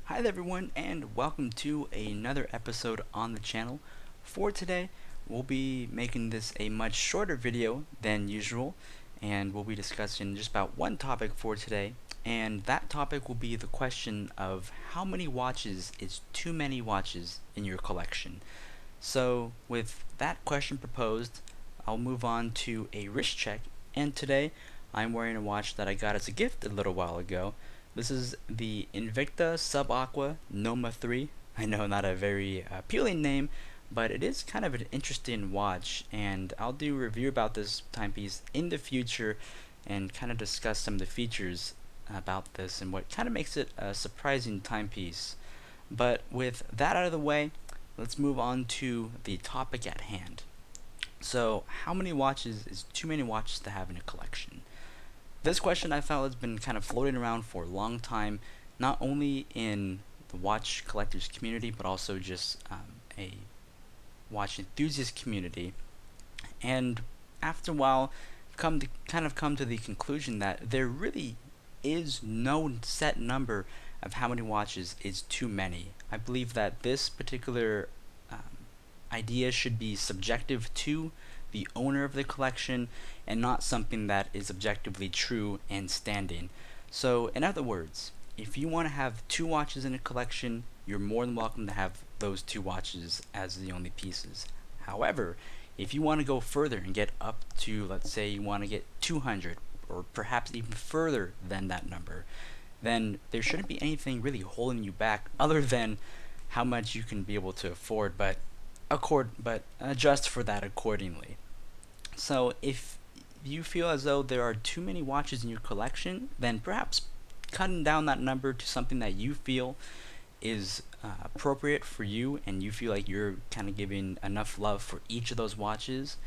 Hi there everyone and welcome to another episode on the channel. For today, we'll be making this a much shorter video than usual, and we'll be discussing just about one topic for today, and that topic will be the question of how many watches is too many watches in your collection. So with that question proposed, I'll move on to a wrist check, and today I'm wearing a watch that I got as a gift a little while ago. This is the Invicta Subaqua Noma 3. I know, not a very appealing name, but it is kind of an interesting watch, and I'll do a review about this timepiece in the future and kind of discuss some of the features about this and what kind of makes it a surprising timepiece. But with that out of the way, let's move on to the topic at hand. So, how many watches is too many watches to have in a collection? This question I felt has been kind of floating around for a long time, not only in the watch collectors community, but also just a watch enthusiast community. And after a while, I've come to the conclusion that there really is no set number of how many watches is too many. I believe that this particular idea should be subjective to the owner of the collection and not something that is objectively true and standing. So, in other words, if you want to have two watches in a collection, you're more than welcome to have those two watches as the only pieces. However, if you want to go further and get up to, let's say, you want to get 200 or perhaps even further than that number, then there shouldn't be anything really holding you back other than how much you can be able to afford, but adjust for that accordingly. So if you feel as though there are too many watches in your collection, then perhaps cutting down that number to something that you feel is appropriate for you and you feel like you're kind of giving enough love for each of those watches,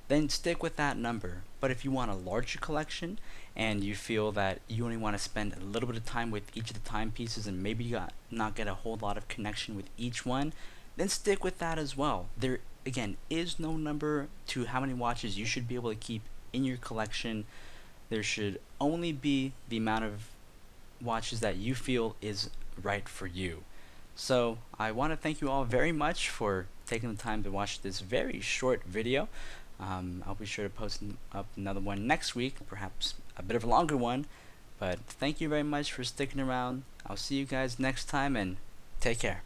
then stick with that number. But if you want a larger collection and you feel that you only want to spend a little bit of time with each of the timepieces and maybe not get a whole lot of connection with each one, then stick with that as well. There, again, is no number to how many watches you should be able to keep in your collection. There should only be the amount of watches that you feel is right for you. So I want to thank you all very much for taking the time to watch this very short video. I'll be sure to post up another one next week, perhaps a bit of a longer one. But thank you very much for sticking around. I'll see you guys next time, and take care.